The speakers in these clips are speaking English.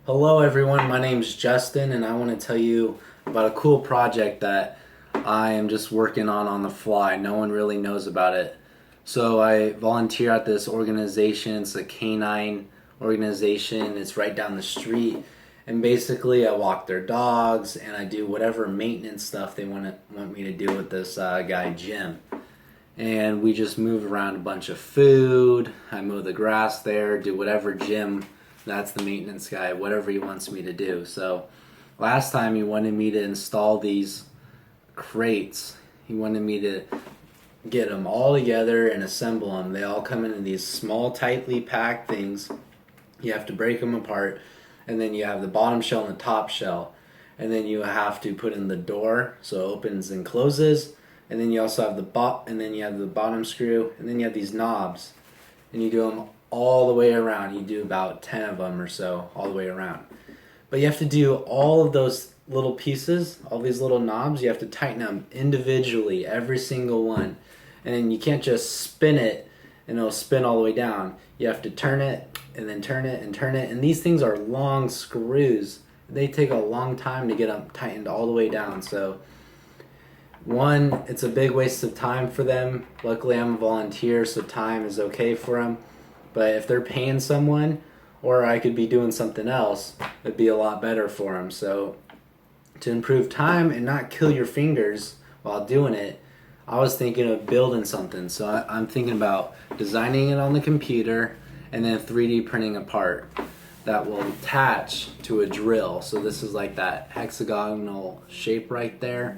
Hello everyone, my name's Justin and I want to tell you about a cool project that I am just working on the fly. No one really knows about it. So I volunteer at this organization. It's a canine organization. It's right down the street. And basically I walk their dogs and I do whatever maintenance stuff they want me to do with this guy Jim. And we just move around a bunch of food. I mow the grass there, do whatever Jim, that's the maintenance guy, whatever he wants me to do. So last time he wanted me to install these crates. He wanted me to get them all together and assemble them. They all come in these small, tightly packed things. You have to break them apart, and then you have the bottom shell and the top shell. And then you have to put in the door so it opens and closes. And then you also have the bottom screw, and then you have these knobs, and you do them all the way around. You do about 10 of them or so all the way around. But you have to do all of those little pieces, all these little knobs. You have to tighten them individually, every single one. And then you can't just spin it and it'll spin all the way down. You have to turn it and then turn it and turn it. And these things are long screws. They take a long time to get them tightened all the way down. So one, it's a big waste of time for them. Luckily, I'm a volunteer, so time is okay for them. But if they're paying someone, or I could be doing something else, it'd be a lot better for them. So to improve time and not kill your fingers while doing it, I was thinking of building something. So I'm thinking about designing it on the computer and then 3D printing a part that will attach to a drill. So this is like that hexagonal shape right there.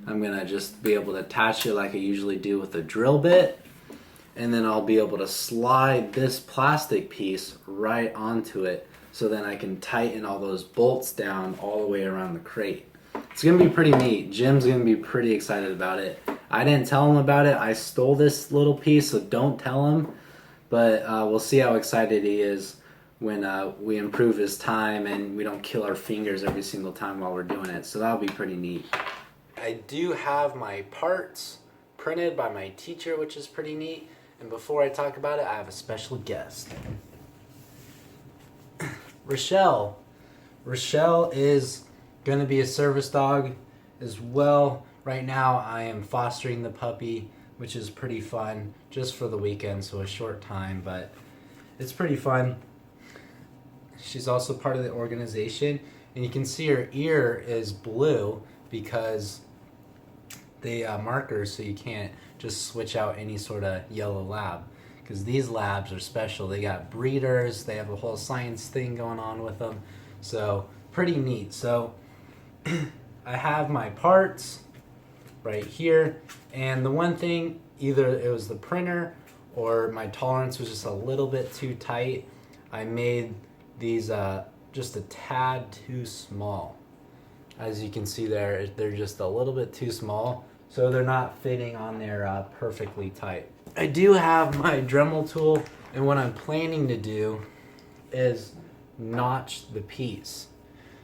I'm gonna just be able to attach it like I usually do with a drill bit, and then I'll be able to slide this plastic piece right onto it, so then I can tighten all those bolts down all the way around the crate. It's gonna be pretty neat. Jim's gonna be pretty excited about it. I didn't tell him about it. I stole this little piece, so don't tell him, but we'll see how excited he is when we improve his time and we don't kill our fingers every single time while we're doing it. So that'll be pretty neat. I do have my parts printed by my teacher, which is pretty neat. And before I talk about it, I have a special guest. Rochelle. Rochelle is going to be a service dog as well. Right now, I am fostering the puppy, which is pretty fun, just for the weekend, so a short time, but it's pretty fun. She's also part of the organization, and you can see her ear is blue because they mark her so you can't just switch out any sort of yellow lab, because these labs are special. They got breeders, they have a whole science thing going on with them, so pretty neat. So I have my parts right here, and the one thing, either it was the printer or my tolerance was just a little bit too tight. I made these just a tad too small. As you can see there, they're just a little bit too small, so they're not fitting on there perfectly tight. I do have my Dremel tool, and what I'm planning to do is notch the piece.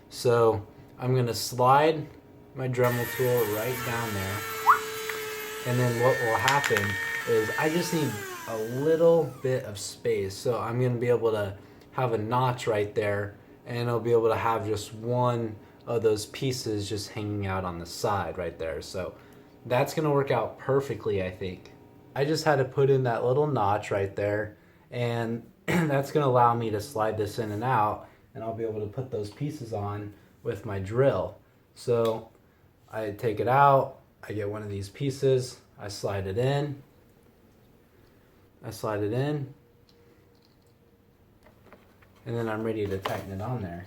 So I'm gonna slide my Dremel tool right down there, and then what will happen is I just need a little bit of space. So I'm gonna be able to have a notch right there, and I'll be able to have just one of those pieces just hanging out on the side right there. So that's gonna work out perfectly, I think. I just had to put in that little notch right there, and that's gonna allow me to slide this in and out, and I'll be able to put those pieces on with my drill. So I take it out, I get one of these pieces, I slide it in, and then I'm ready to tighten it on there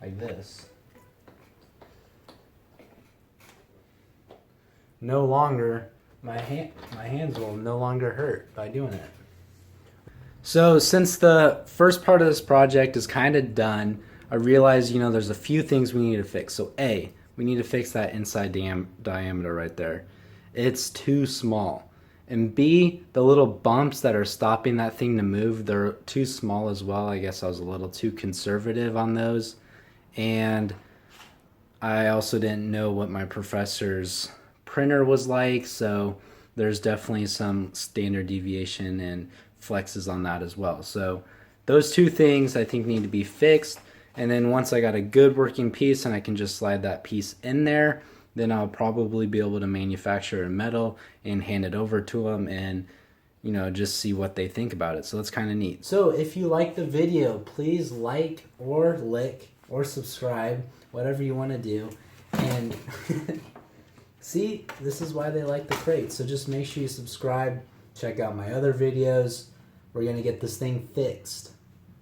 like this. No longer, my hands will no longer hurt by doing it. So since the first part of this project is kind of done, I realized, there's a few things we need to fix. So A, we need to fix that inside diameter right there. It's too small. And B, the little bumps that are stopping that thing to move, they're too small as well. I guess I was a little too conservative on those. And I also didn't know what my professor's printer was like, so there's definitely some standard deviation and flexes on that as well. So those two things I think need to be fixed. And then once I got a good working piece and I can just slide that piece in there, then I'll probably be able to manufacture a metal and hand it over to them and, you know, just see what they think about it. So that's kind of neat. So if you like the video, please like or lick or subscribe, whatever you want to do. And see, this is why they like the crate. So just make sure you subscribe. Check out my other videos. We're going to get this thing fixed.